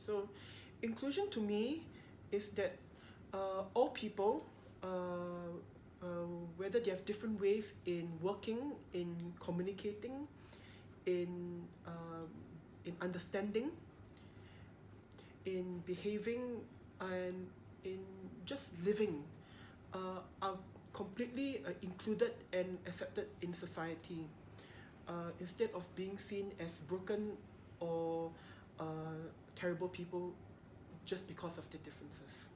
So inclusion to me is that all people, whether they have different ways in working, in communicating, in understanding, in behaving, and in just living, are completely included and accepted in society, instead of being seen as broken or terrible people just because of their differences.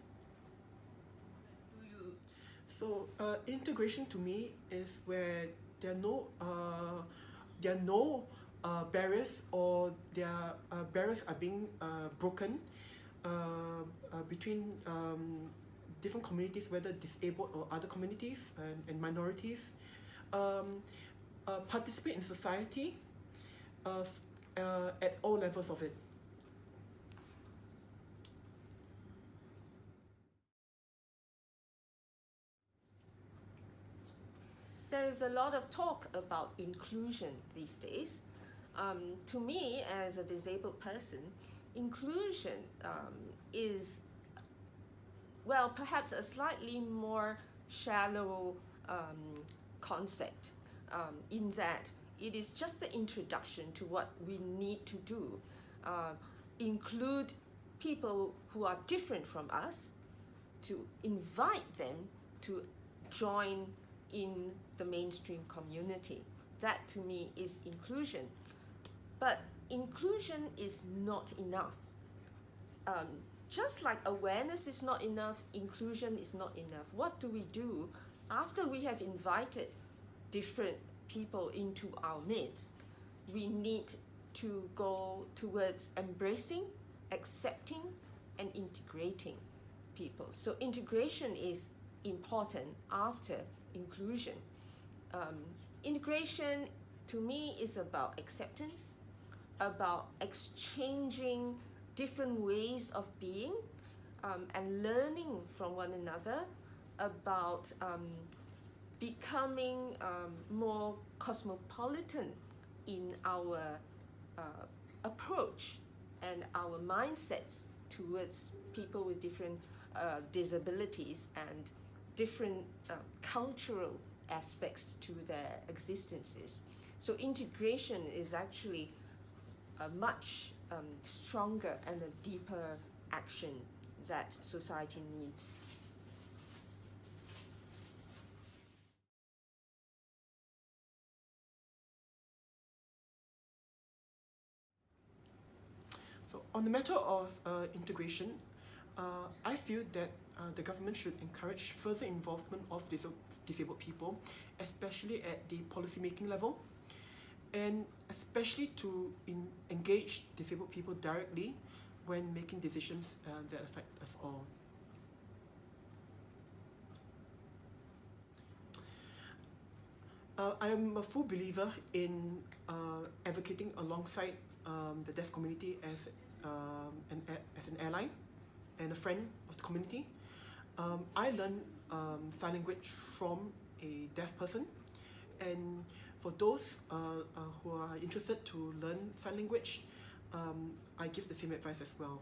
So integration to me is where there are no barriers, or their barriers are being broken between different communities, whether disabled or other communities and minorities, participate in society at all levels of it. There is a lot of talk about inclusion these days. To me, as a disabled person, inclusion is, well, perhaps a slightly more shallow concept, in that it is just the introduction to what we need to do. Include people who are different from us, to invite them to join in the mainstream community. That to me is inclusion. But inclusion is not enough. Just like awareness is not enough, inclusion is not enough. What do we do after we have invited different people into our midst? We need to go towards embracing, accepting, and integrating people. So integration is important after inclusion. Integration to me is about acceptance, about exchanging different ways of being, and learning from one another, about becoming more cosmopolitan in our approach and our mindsets towards people with different disabilities and different cultural aspects to their existences. So integration is actually a much stronger and a deeper action that society needs. So on the matter of integration, I feel that the government should encourage further involvement of disabled people, especially at the policy-making level, and especially to engage disabled people directly when making decisions that affect us all. I am a full believer in advocating alongside the deaf community as an ally and a friend of the community. I learned sign language from a deaf person, and for those who are interested to learn sign language, I give the same advice as well.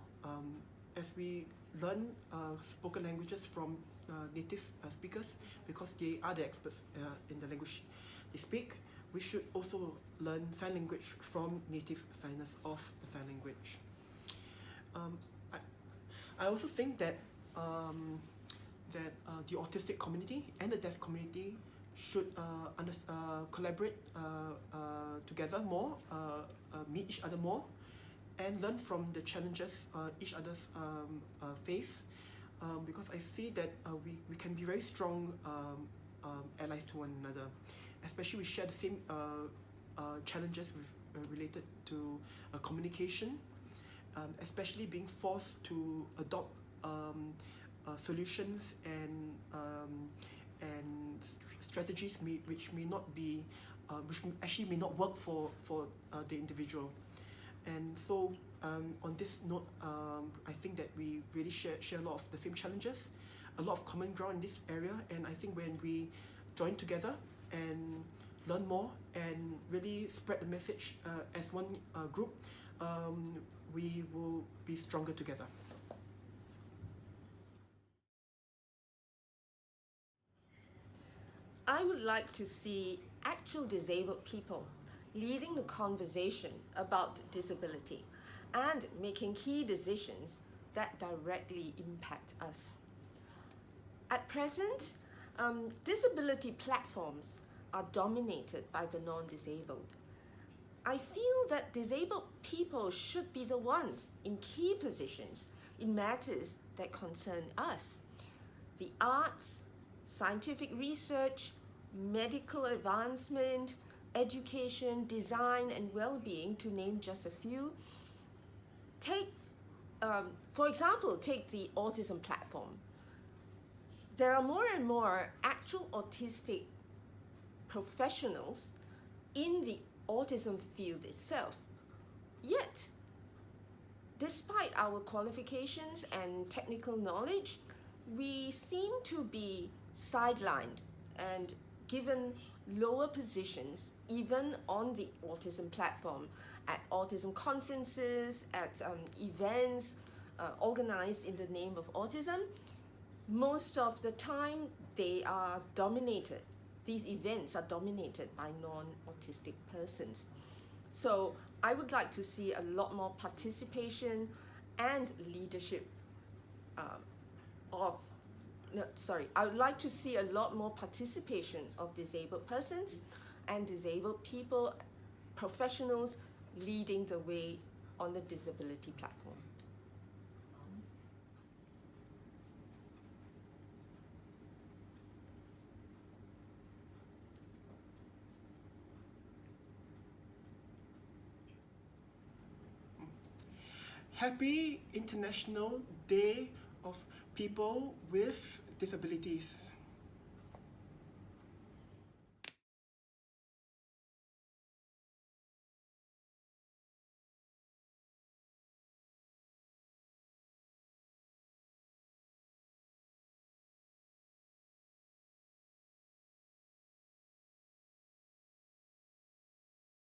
As we learn spoken languages from native speakers, because they are the experts in the language they speak, we should also learn sign language from native signers of the sign language. I also think that the autistic community and the deaf community should collaborate together more, meet each other more, and learn from the challenges each other's face, because I see that we can be very strong allies to one another, especially we share the same challenges related to communication, especially being forced to adopt solutions and strategies which may not be, which actually may not work for the individual. And so on this note, I think that we really share a lot of the same challenges, a lot of common ground in this area, and I think when we join together and learn more and really spread the message as one group, we will be stronger together. I would like to see actual disabled people leading the conversation about disability and making key decisions that directly impact us. At present, disability platforms are dominated by the non-disabled. I feel that disabled people should be the ones in key positions in matters that concern us. The arts, scientific research, medical advancement, education, design, and well-being, to name just a few. For example, take the autism platform. There are more and more actual autistic professionals in the autism field itself. Yet, despite our qualifications and technical knowledge, we seem to be sidelined and given lower positions even on the autism platform, at autism conferences, at events organized in the name of autism. Most of the time, they are dominated. These events are dominated by non-autistic persons. So I would like to see a lot more participation and leadership I would like to see a lot more participation of disabled persons and disabled people, professionals leading the way on the disability platform. Happy International Day of People with Disabilities.